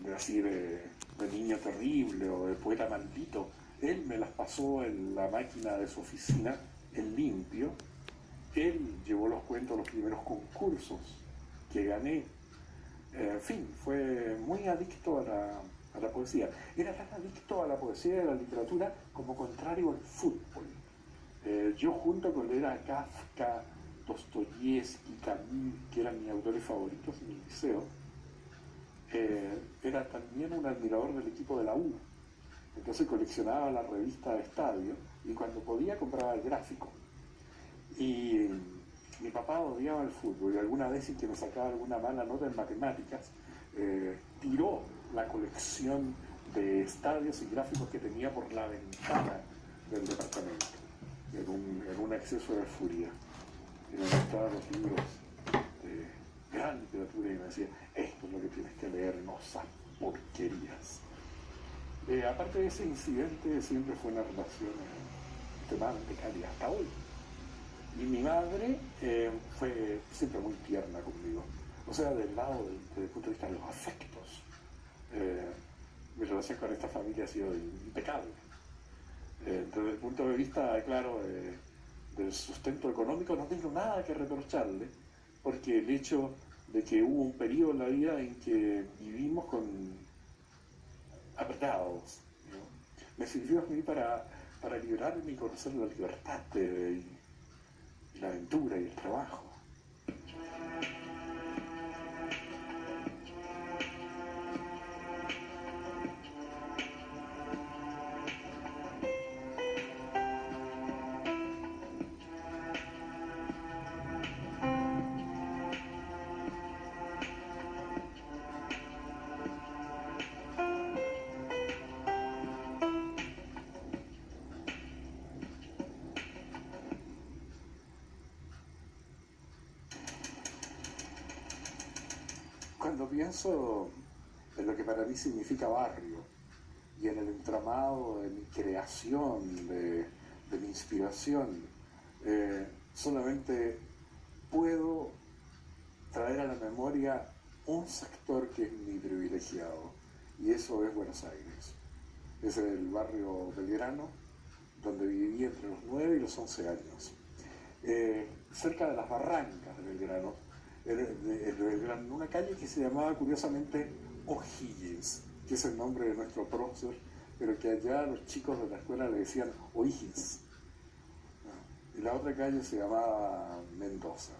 de niño terrible o de poeta maldito. Él me las pasó en la máquina de su oficina en limpio. Él llevó los cuentos a los primeros concursos que gané. En fin, fue muy adicto a la poesía. Era tan adicto a la poesía y a la literatura como contrario al fútbol. Yo junto con leer a Kafka, Dostoyevsky, Camus, que eran mis autores favoritos en el liceo, era también un admirador del equipo de la U. Entonces coleccionaba la revista de Estadio y cuando podía compraba el gráfico. Y mi papá odiaba el fútbol y alguna vez sin que me sacara alguna mala nota en matemáticas, tiró la colección de estadios y gráficos que tenía por la ventana del departamento, en un exceso de furia. Y me mostraba los libros de gran literatura y me decía, esto es lo que tienes que leer, no esas porquerías. Aparte de ese incidente, siempre fue una relación extremadamente cálida hasta hoy. Y mi madre fue siempre muy tierna conmigo. O sea, desde el punto de vista de los afectos, mi relación con esta familia ha sido impecable. Desde el punto de vista, claro, del sustento económico, no tengo nada que reprocharle, porque el hecho de que hubo un periodo en la vida en que vivimos apretados, ¿no? Me sirvió a mí para liberarme y conocer la libertad y la aventura y el trabajo. Cuando pienso en lo que para mí significa barrio y en el entramado de mi creación, de mi inspiración, solamente puedo traer a la memoria un sector que es mi privilegiado, y eso es Buenos Aires. Es el barrio Belgrano, donde viví entre los 9 y los 11 años. Cerca de las barrancas de Belgrano, en una calle que se llamaba curiosamente O'Higgins, que es el nombre de nuestro prócer, pero que allá los chicos de la escuela le decían O'Higgins. Y la otra calle se llamaba Mendoza.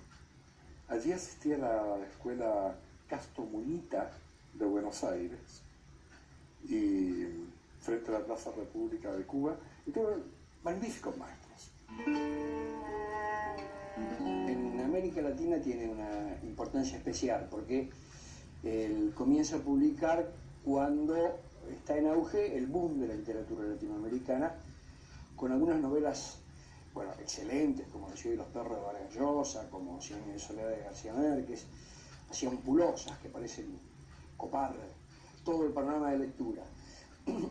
Allí asistí a la escuela Castro Munita de Buenos Aires, y frente a la Plaza República de Cuba, y tuve magníficos maestros. En América Latina tiene una importancia especial porque él comienza a publicar cuando está en auge el boom de la literatura latinoamericana, con algunas novelas, bueno, excelentes, como El cielo y los perros de Vargas Llosa, como Cien años de soledad de García Márquez, así ampulosas que parecen copar todo el panorama de lectura.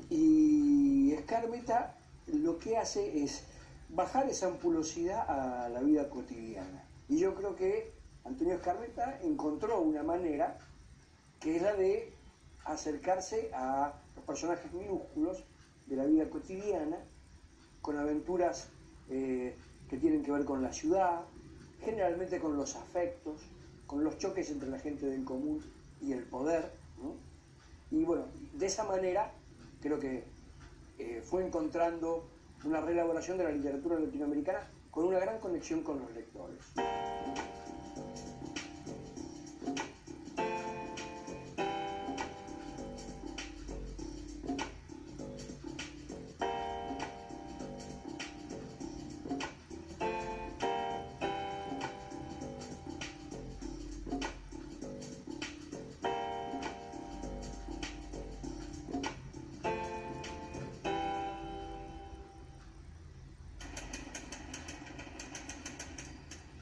Y Skármeta lo que hace es bajar esa ampulosidad a la vida cotidiana. Y yo creo que Antonio Skármeta encontró una manera que es la de acercarse a los personajes minúsculos de la vida cotidiana, con aventuras que tienen que ver con la ciudad, generalmente con los afectos, con los choques entre la gente del común y el poder, ¿no? Y bueno, de esa manera creo que fue encontrando una reelaboración de la literatura latinoamericana con una gran conexión con los lectores.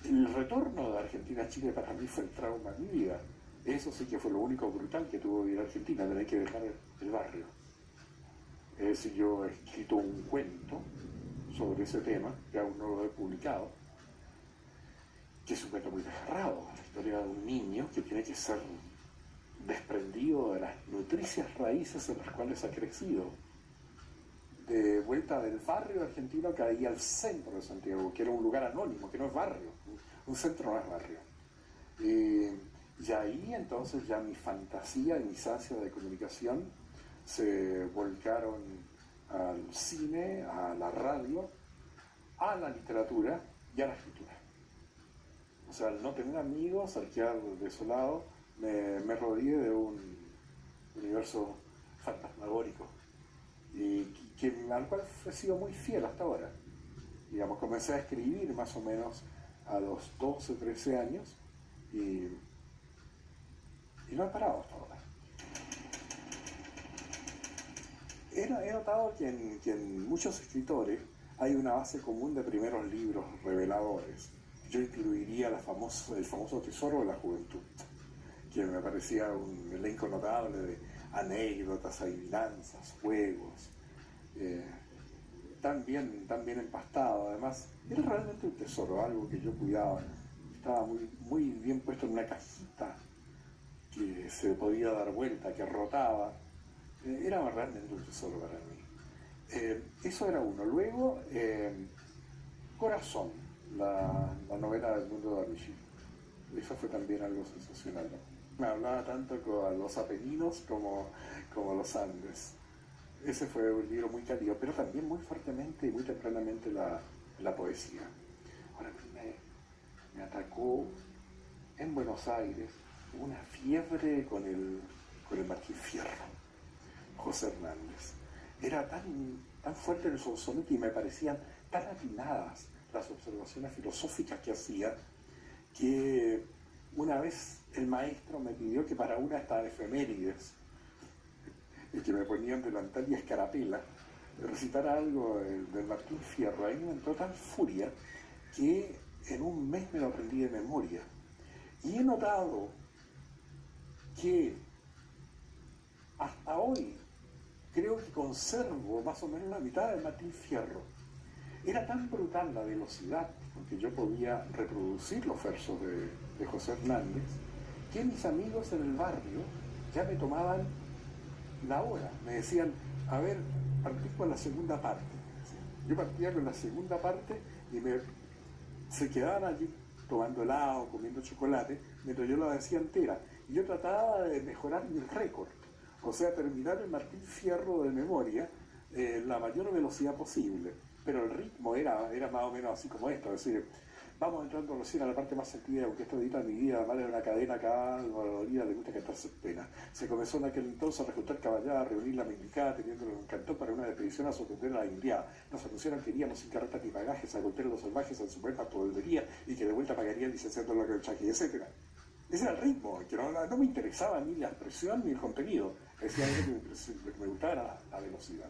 El retorno de Argentina a Chile para mí fue el trauma de mi vida. Eso sí que fue lo único brutal que tuvo que ir a Argentina, tener que dejar el barrio. Es decir, yo he escrito un cuento sobre ese tema, que aún no lo he publicado, que es un cuento muy desgarrado, la historia de un niño que tiene que ser desprendido de las nutricias raíces en las cuales ha crecido. De vuelta del barrio argentino caía al centro de Santiago, que era un lugar anónimo, que no es barrio, un centro no es barrio. Y ahí entonces ya mi fantasía y mis ansias de comunicación se volcaron al cine, a la radio, a la literatura y a la escritura. O sea, al no tener amigos, al quedar desolado, me rodeé de un universo fantasmagórico y al cual he sido muy fiel hasta ahora. Digamos, comencé a escribir más o menos a los 12, 13 años y no he parado hasta ahora. He notado que en muchos escritores hay una base común de primeros libros reveladores. Yo incluiría el famoso Tesoro de la Juventud, que me parecía un elenco notable de anécdotas, adivinanzas, juegos, tan bien empastado. Además, era realmente un tesoro, algo que yo cuidaba. Estaba muy bien puesto en una cajita que se podía dar vuelta, que rotaba. Era realmente un tesoro para mí. Eso era uno. Luego, Corazón, la novela del mundo de Amici. Eso fue también algo sensacional, ¿no? Me hablaba tanto con los Apeninos como los Andes. Ese fue un libro muy cálido, pero también muy fuertemente y muy tempranamente la poesía. Ahora me atacó en Buenos Aires una fiebre con el Martín Fierro, José Hernández. Era tan fuerte el sonsonete y me parecían tan atinadas las observaciones filosóficas que hacía, que una vez el maestro me pidió que para una esta efemérides, y que me ponían delantal y escarapela, recitara algo del Martín Fierro. Ahí me entró tal furia que en un mes me lo aprendí de memoria. Y he notado que hasta hoy creo que conservo más o menos la mitad del Martín Fierro. Era tan brutal la velocidad, porque yo podía reproducir los versos de José Hernández, que mis amigos en el barrio ya me tomaban la hora. Me decían, a ver, partí con la segunda parte. Yo partía con la segunda parte y se quedaban allí tomando helado, comiendo chocolate, mientras yo la decía entera. Y yo trataba de mejorar mi récord, o sea, terminar el Martín Fierro de memoria la mayor velocidad posible. Pero el ritmo era más o menos así como esto, es decir, vamos entrando recién a la parte más sentida, aunque esto edita mi vida, madre de una cadena acá, dolorida, le gusta cantarse pena. Se comenzó en aquel entonces a reclutar caballada, a reunir la mendicada, teniéndolo un cantón para una expedición a sorprender a la indiada. Nos anunciaron que iríamos sin carretas ni bagajes a golpear a los salvajes en su puerta polvería y que de vuelta pagarían licenciando la colchaje, etc. Ese era el ritmo, que no me interesaba ni la expresión ni el contenido. Decía lo que me gustaba era la velocidad.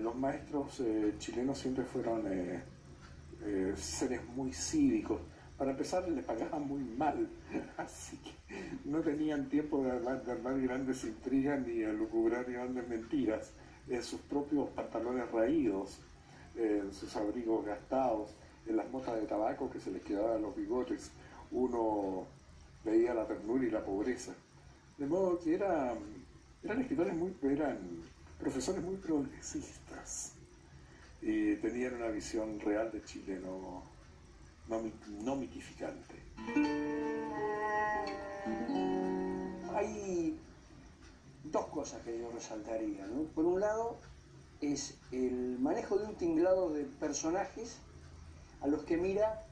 Los maestros chilenos siempre fueron seres muy cívicos. Para empezar, les pagaban muy mal, así que no tenían tiempo de armar grandes intrigas ni de lucubrar grandes mentiras. En sus propios pantalones raídos, en sus abrigos gastados, en las motas de tabaco que se les quedaban los bigotes, uno veía la ternura y la pobreza. De modo que eran profesores muy progresistas y tenían una visión real de Chile, no mitificante. Hay dos cosas que yo resaltaría, ¿no? Por un lado, es el manejo de un tinglado de personajes a los que mira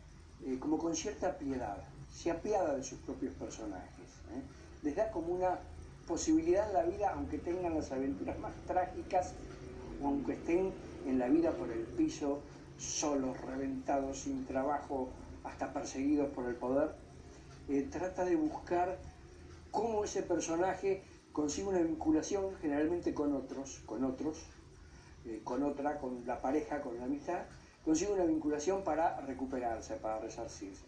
como con cierta piedad, se apiada de sus propios personajes, ¿eh? Les da como una posibilidad en la vida, aunque tengan las aventuras más trágicas o aunque estén en la vida por el piso, solos, reventados, sin trabajo, hasta perseguidos por el poder. Trata de buscar cómo ese personaje consigue una vinculación generalmente con la pareja, con la amistad, consigue una vinculación para recuperarse, para resarcirse.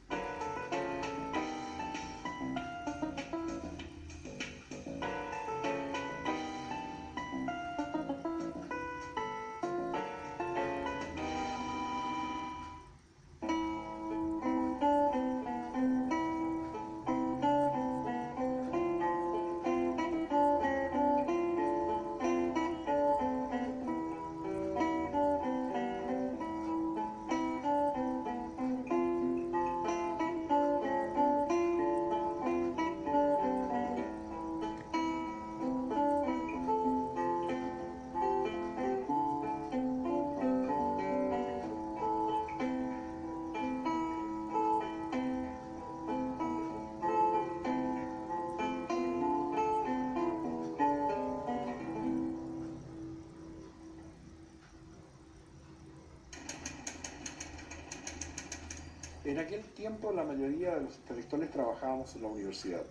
En aquel tiempo la mayoría de los intelectuales trabajábamos en la universidad,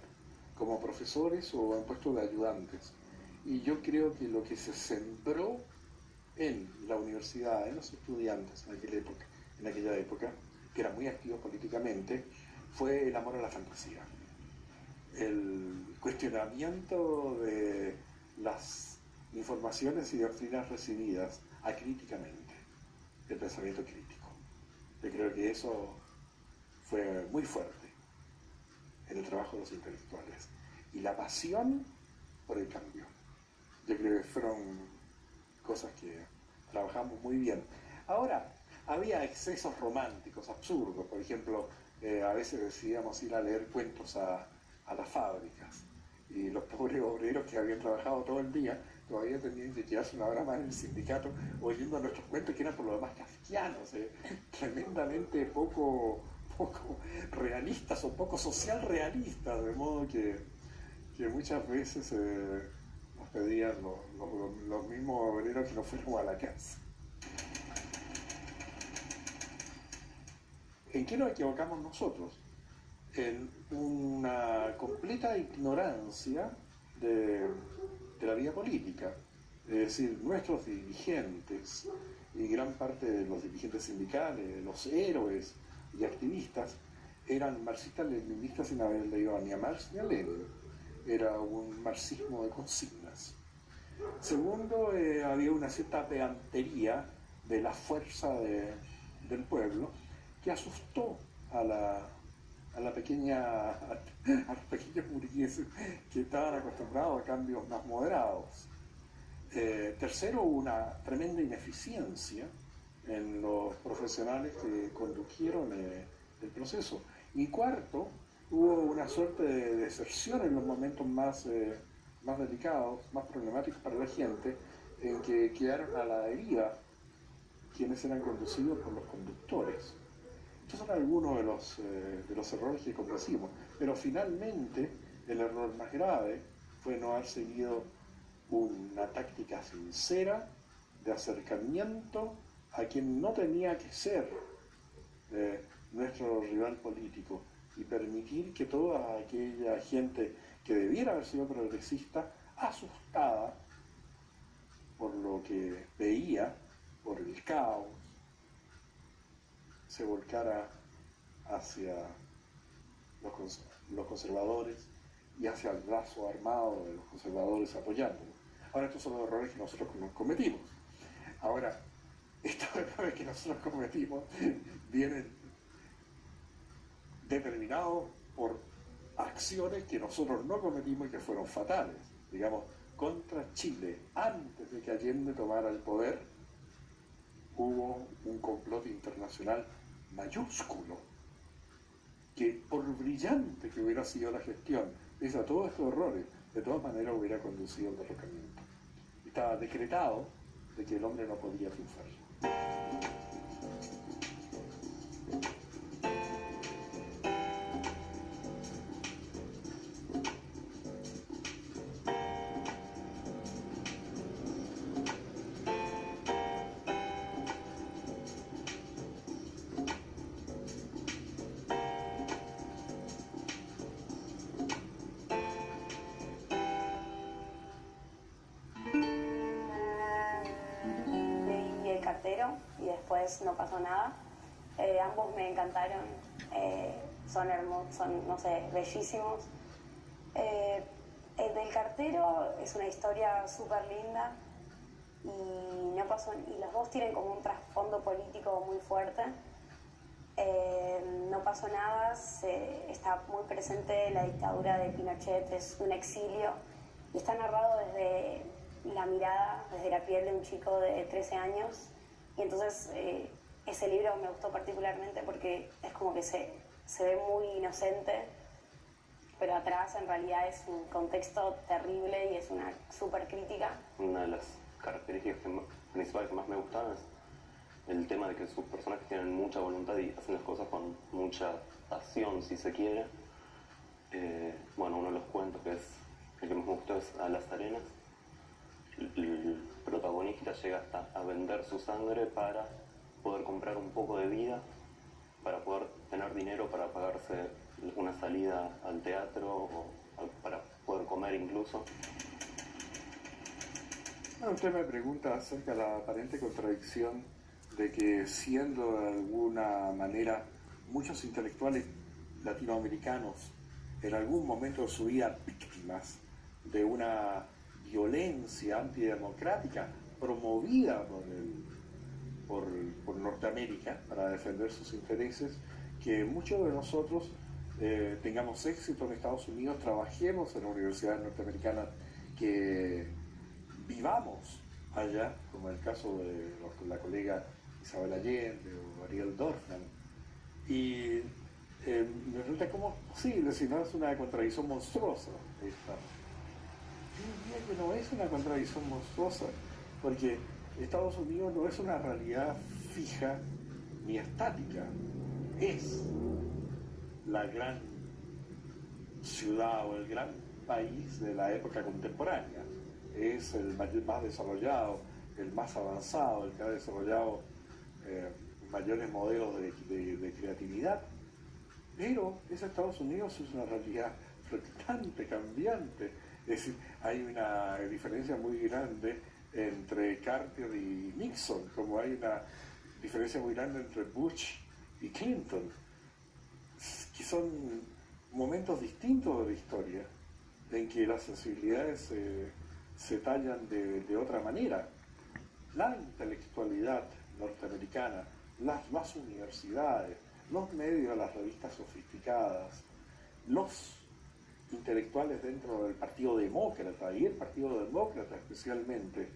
como profesores o en puestos de ayudantes. Y yo creo que lo que se sembró en la universidad, en los estudiantes en aquella época, que eran muy activos políticamente, fue el amor a la fantasía. El cuestionamiento de las informaciones y doctrinas recibidas acríticamente, el pensamiento crítico. Yo creo que eso fue muy fuerte en el trabajo de los intelectuales. Y la pasión por el cambio. Yo creo que fueron cosas que trabajamos muy bien. Ahora, había excesos románticos, absurdos. Por ejemplo, a veces decidíamos ir a leer cuentos a las fábricas. Y los pobres obreros que habían trabajado todo el día todavía tenían que quedarse una hora más en el sindicato oyendo nuestros cuentos, que eran por lo demás kafkianos, tremendamente poco realistas o poco social realistas, de modo que muchas veces nos pedían los mismos obreros que nos fuéramos a la casa. ¿En qué nos equivocamos nosotros? En una completa ignorancia de la vida política. Es decir, nuestros dirigentes y gran parte de los dirigentes sindicales, los héroes y activistas, eran marxistas-leninistas sin haber leído ni a Marx ni a Lenin. Era un marxismo de consignas. Segundo, había una cierta pedantería de la fuerza del pueblo que asustó a los pequeños burgueses que estaban acostumbrados a cambios más moderados. Tercero, una tremenda ineficiencia en los profesionales que condujeron el proceso. Y cuarto, hubo una suerte de deserción en los momentos más delicados, más problemáticos para la gente, en que quedaron a la deriva quienes eran conducidos por los conductores. Estos son algunos de los errores que cometimos, pero finalmente el error más grave fue no haber seguido una táctica sincera de acercamiento a quien no tenía que ser nuestro rival político y permitir que toda aquella gente que debiera haber sido progresista, asustada por lo que veía, por el caos, se volcara hacia los conservadores y hacia el brazo armado de los conservadores apoyándolos. Ahora, estos son los errores que nosotros cometimos. Ahora, estos errores que nosotros cometimos vienen determinados por acciones que nosotros no cometimos y que fueron fatales. Digamos, contra Chile, antes de que Allende tomara el poder, hubo un complot internacional mayúsculo, que por brillante que hubiera sido la gestión, pese a todos estos errores, de todas maneras hubiera conducido al derrocamiento. Estaba decretado de que el hombre no podía triunfar. Y después no pasó nada. Ambos me encantaron, son hermosos, son, no sé, bellísimos. El del cartero es una historia súper linda y no pasó, y los dos tienen como un trasfondo político muy fuerte. No pasó nada, está muy presente la dictadura de Pinochet, es un exilio y está narrado desde la mirada, desde la piel de un chico de 13 años. Y entonces ese libro me gustó particularmente porque es como que se ve muy inocente, pero atrás en realidad es un contexto terrible y es una súper crítica. Una de las características principales que más me gustan es el tema de que sus personajes tienen mucha voluntad y hacen las cosas con mucha pasión, si se quiere. Bueno, uno de los cuentos que es el que más me gustó es A las arenas. El protagonista llega hasta a vender su sangre para poder comprar un poco de vida, para poder tener dinero para pagarse una salida al teatro o para poder comer incluso. Bueno, usted me pregunta acerca de la aparente contradicción de que, siendo de alguna manera muchos intelectuales latinoamericanos en algún momento de su vida víctimas de una violencia antidemocrática promovida por Norteamérica para defender sus intereses, que muchos de nosotros tengamos éxito en Estados Unidos, trabajemos en universidades norteamericanas, que vivamos allá, como el caso de la colega Isabel Allende o Ariel Dorfman. Y me pregunta cómo es posible, si no es una contradicción monstruosa esta. Yo diría que no es una contradicción monstruosa, porque Estados Unidos no es una realidad fija ni estática, es la gran ciudad o el gran país de la época contemporánea, es el más desarrollado, el más avanzado, el que ha desarrollado mayores modelos de creatividad, pero ese Estados Unidos es una realidad fluctuante, cambiante. Es decir, hay una diferencia muy grande entre Carter y Nixon, como hay una diferencia muy grande entre Bush y Clinton, que son momentos distintos de la historia, en que las sensibilidades se tallan de otra manera. La intelectualidad norteamericana, las universidades, los medios, las revistas sofisticadas, los intelectuales dentro del Partido Demócrata, y el Partido Demócrata especialmente,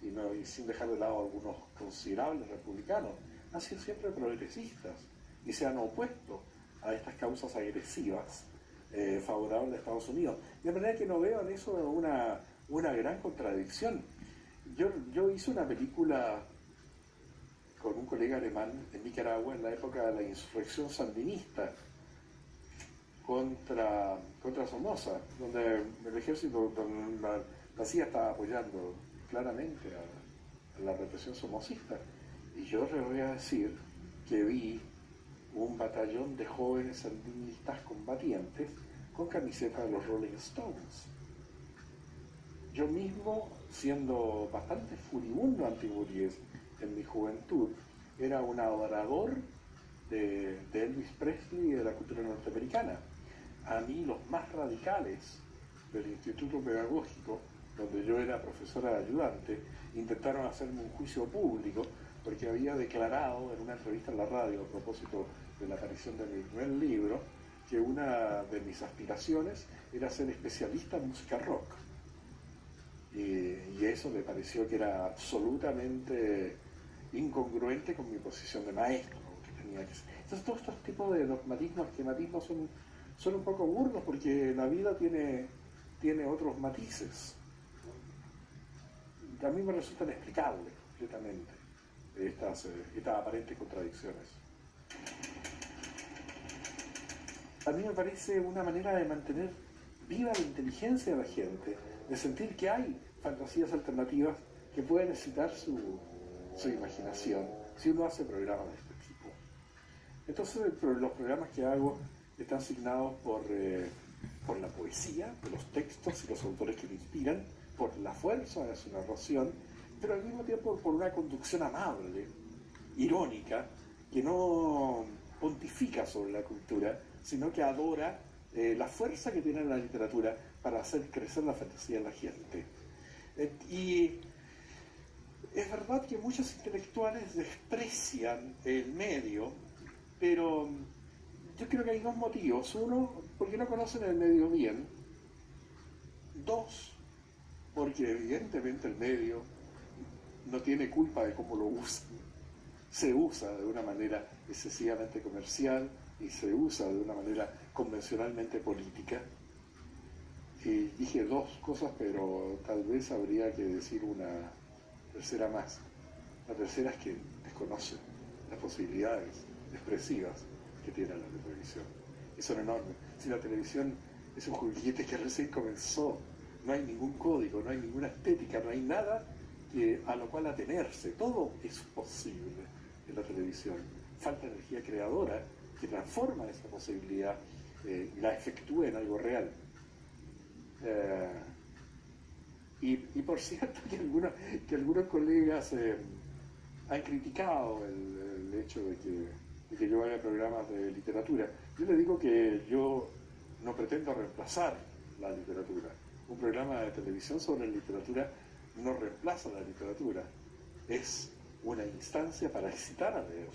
y sin dejar de lado algunos considerables republicanos, han sido siempre progresistas y se han opuesto a estas causas agresivas favorables a Estados Unidos. De manera que no veo en eso una gran contradicción. Yo hice una película con un colega alemán en Nicaragua en la época de la insurrección sandinista contra Somoza, donde el ejército, donde la CIA estaba apoyando claramente a la represión somocista. Y yo les voy a decir que vi un batallón de jóvenes sandinistas combatientes con camiseta de los Rolling Stones. Yo mismo, siendo bastante furibundo antiburgués en mi juventud, era un adorador de Elvis Presley y de la cultura norteamericana. A mí los más radicales del Instituto Pedagógico, donde yo era profesora ayudante, intentaron hacerme un juicio público porque había declarado en una entrevista en la radio a propósito de la aparición de mi primer libro que una de mis aspiraciones era ser especialista en música rock. Y eso me pareció que era absolutamente incongruente con mi posición de maestro que tenía que ser. Entonces todos estos tipos de dogmatismos, esquematismos son un poco burdos, porque la vida tiene otros matices. A mí me resultan explicables completamente estas aparentes contradicciones. A mí me parece una manera de mantener viva la inteligencia de la gente, de sentir que hay fantasías alternativas que pueden excitar su imaginación si uno hace programas de este tipo. Entonces los programas que hago están asignados por la poesía, por los textos y los autores que me inspiran, por la fuerza de su narración, pero al mismo tiempo por una conducción amable, irónica, que no pontifica sobre la cultura, sino que adora la fuerza que tiene la literatura para hacer crecer la fantasía de la gente. Y es verdad que muchos intelectuales desprecian el medio, pero yo creo que hay dos motivos. Uno, porque no conocen el medio bien. Dos, porque evidentemente el medio no tiene culpa de cómo lo usan. Se usa de una manera excesivamente comercial y se usa de una manera convencionalmente política. Y dije dos cosas, pero tal vez habría que decir una tercera más. La tercera es que desconocen las posibilidades expresivas que tiene la televisión. Y son enormes. Si la televisión es un juguete que recién comenzó, no hay ningún código, no hay ninguna estética, no hay nada a lo cual atenerse. Todo es posible en la televisión. Falta energía creadora, que transforma esa posibilidad y la efectúe en algo real. Y por cierto que algunos colegas han criticado el hecho de que yo haga programas de literatura. Yo les digo que yo no pretendo reemplazar la literatura. Un programa de televisión sobre literatura no reemplaza la literatura. Es una instancia para excitar a leer.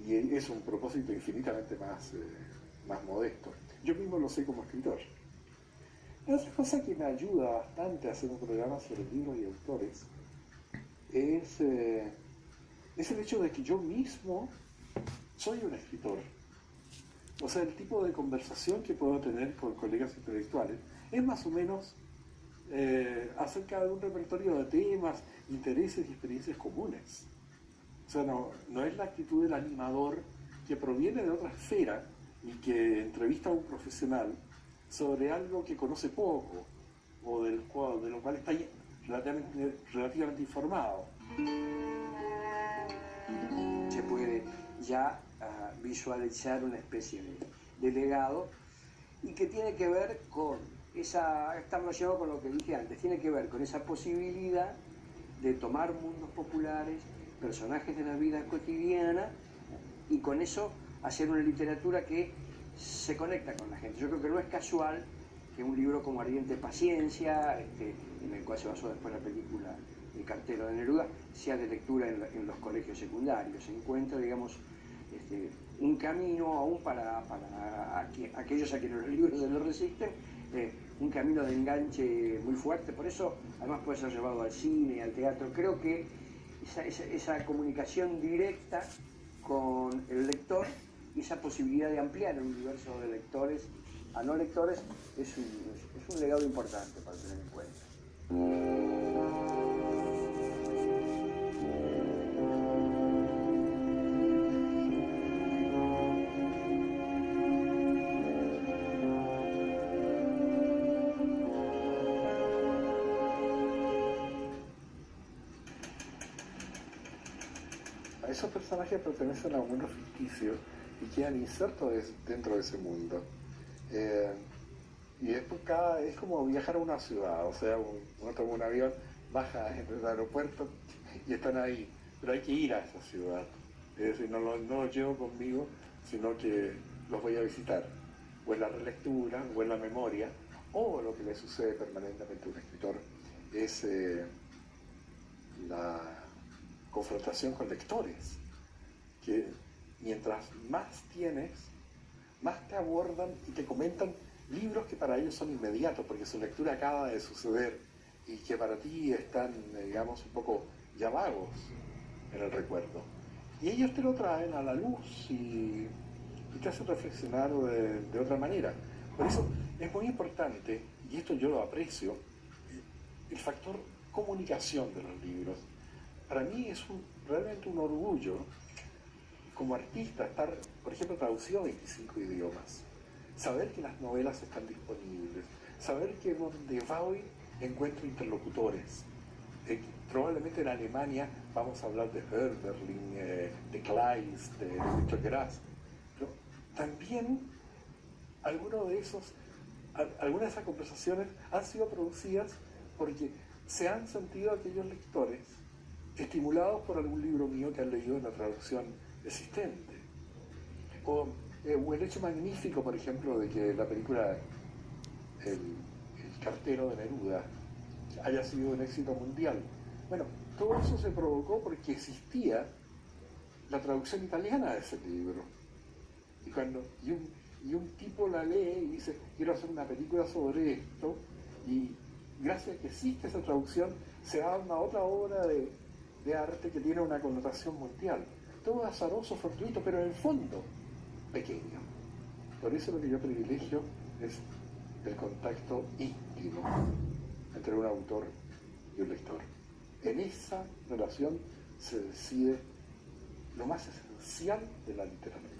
Y es un propósito infinitamente más modesto. Yo mismo lo sé como escritor. Otra cosa que me ayuda bastante a hacer un programa sobre libros y autores es el hecho de que yo mismo soy un escritor. O sea, el tipo de conversación que puedo tener con colegas intelectuales es más o menos acerca de un repertorio de temas, intereses y experiencias comunes. O sea, no es la actitud del animador que proviene de otra esfera y que entrevista a un profesional sobre algo que conoce poco o de lo cual está relativamente informado. Se puede ya visualizar una especie de legado y que tiene que ver con está relacionado con lo que dije antes, tiene que ver con esa posibilidad de tomar mundos populares, personajes de la vida cotidiana y con eso hacer una literatura que se conecta con la gente. Yo creo que no es casual que un libro como Ardiente Paciencia, en el cual se basó después la película El cartero de Neruda, sea de lectura en los colegios secundarios. Se encuentra, digamos, un camino aún para aquellos a quienes los libros se les resisten, un camino de enganche muy fuerte. Por eso, además, puede ser llevado al cine, al teatro. Creo que esa comunicación directa con el lector y esa posibilidad de ampliar el universo de lectores a no lectores es un legado importante para tener en cuenta. Esos personajes pertenecen a un mundo ficticio y quedan insertos dentro de ese mundo. Y después es como viajar a una ciudad, o sea, uno toma un avión, baja en el aeropuerto y están ahí, pero hay que ir a esa ciudad. Es decir, no los llevo conmigo, sino que los voy a visitar, o en la relectura, o en la memoria, o lo que le sucede permanentemente a un escritor es la confrontación con lectores, que mientras más tienes, más te abordan y te comentan libros que para ellos son inmediatos, porque su lectura acaba de suceder y que para ti están, digamos, un poco ya vagos en el recuerdo. Y ellos te lo traen a la luz y te hacen reflexionar de otra manera. Por eso es muy importante, y esto yo lo aprecio, el factor comunicación de los libros. Para mí es realmente un orgullo como artista estar, por ejemplo, traducido a 25 idiomas, saber que las novelas están disponibles, saber que donde voy encuentro interlocutores. Probablemente en Alemania vamos a hablar de Hölderlin, de Kleist, de Victor Grass, pero también algunas de esas conversaciones han sido producidas porque se han sentido aquellos lectores estimulados por algún libro mío que han leído en la traducción existente. O el hecho magnífico, por ejemplo, de que la película El cartero de Neruda haya sido un éxito mundial. Bueno, todo eso se provocó porque existía la traducción italiana de ese libro. Y un tipo la lee y dice, quiero hacer una película sobre esto, y gracias a que existe esa traducción, se da una otra obra de arte que tiene una connotación mundial. Todo azaroso, fortuito, pero en el fondo pequeño. Por eso lo que yo privilegio es el contacto íntimo entre un autor y un lector. En esa relación se decide lo más esencial de la literatura.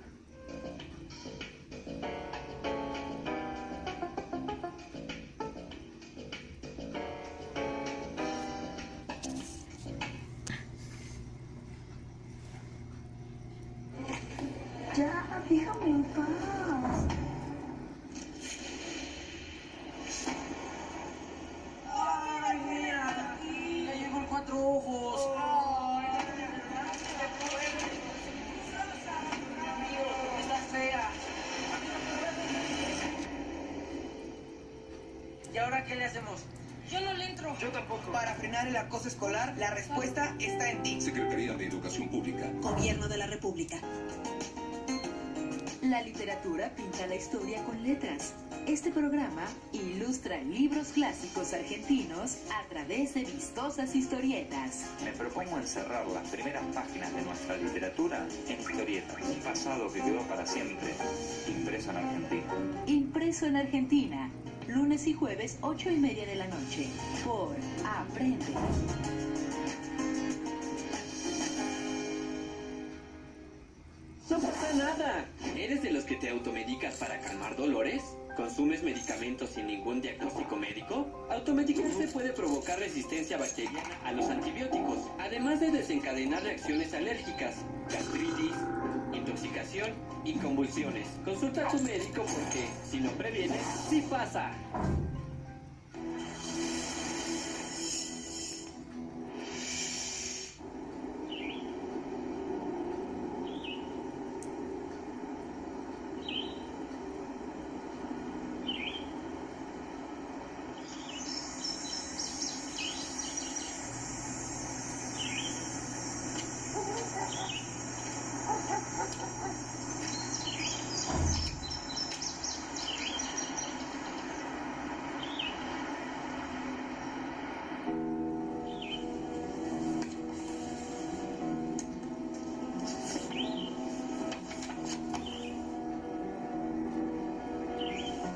Déjame en paz. ¡Ay, mira! ¡Ya llegó el Cuatro Ojos! ¡Ay! ¡Está fea! ¿Y ahora qué le hacemos? Yo no le entro. Yo tampoco. Para frenar el acoso escolar, la respuesta está en ti. Secretaría de Educación Pública. Gobierno de la República. La literatura pinta la historia con letras. Este programa ilustra libros clásicos argentinos a través de vistosas historietas. Me propongo encerrar las primeras páginas de nuestra literatura en historietas. Un pasado que quedó para siempre, impreso en Argentina. Impreso en Argentina. Lunes y jueves, 8:30 de la noche. Por Aprende. No pasa nada. ¿Eres de los que te automedicas para calmar dolores? ¿Consumes medicamentos sin ningún diagnóstico médico? Automedicarse puede provocar resistencia bacteriana a los antibióticos, además de desencadenar reacciones alérgicas, gastritis, intoxicación y convulsiones. Consulta a tu médico porque, si lo previenes, sí pasa.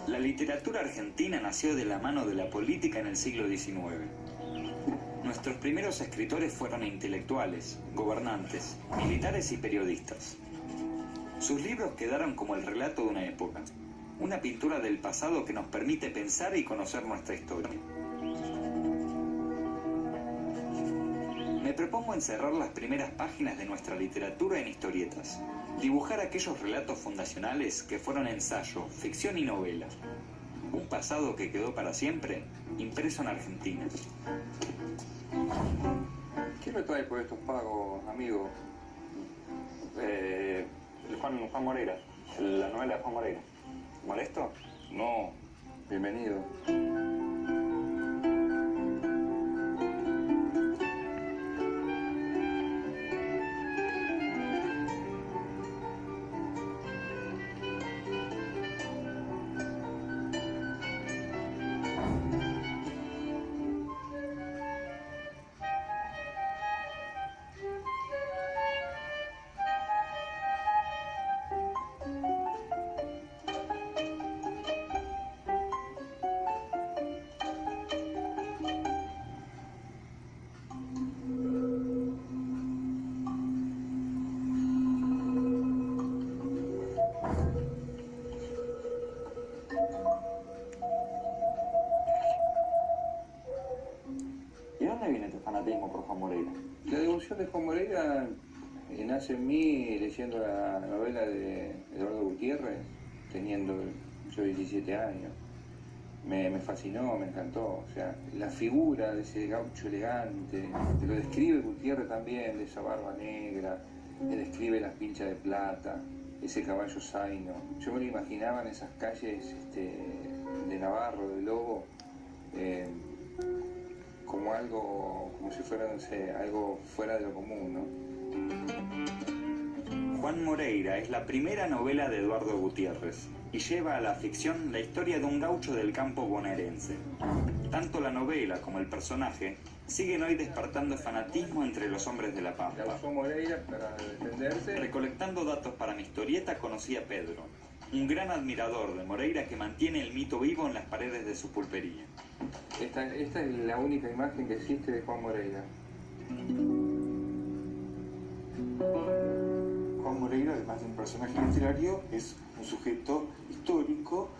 La literatura argentina nació de la mano de la política en el siglo XIX. Nuestros primeros escritores fueron intelectuales, gobernantes, militares y periodistas. Sus libros quedaron como el relato de una época, una pintura del pasado que nos permite pensar y conocer nuestra historia. Me propongo encerrar las primeras páginas de nuestra literatura en historietas, dibujar aquellos relatos fundacionales que fueron ensayo, ficción y novela. Un pasado que quedó para siempre, impreso en Argentina. ¿Qué me trae por estos pagos, amigo? Juan Moreira, la novela de Juan Moreira. ¿Molesto? No, bienvenido. ¿Y de dónde viene tu fanatismo por Juan Moreira? La devoción de Juan Moreira nace en mí leyendo la novela de Eduardo Gutiérrez, teniendo yo 17 años. Me fascinó, me encantó. O sea, la figura de ese gaucho elegante, que lo describe Gutiérrez también, de esa barba negra, que describe las pinchas de plata, ese caballo zaino. Yo me lo imaginaba en esas calles de Navarro, de Lobo, como algo, como si fuera, no sé, algo fuera de lo común, ¿no? Juan Moreira es la primera novela de Eduardo Gutiérrez y lleva a la ficción la historia de un gaucho del campo bonaerense. Tanto la novela como el personaje siguen hoy despertando fanatismo entre los hombres de la Pampa. La usó Moreira para defenderse. Recolectando datos para mi historieta conocí a Pedro, un gran admirador de Moreira que mantiene el mito vivo en las paredes de su pulpería. Esta es la única imagen que existe de Juan Moreira. Juan Moreira, además de un personaje literario, es un sujeto histórico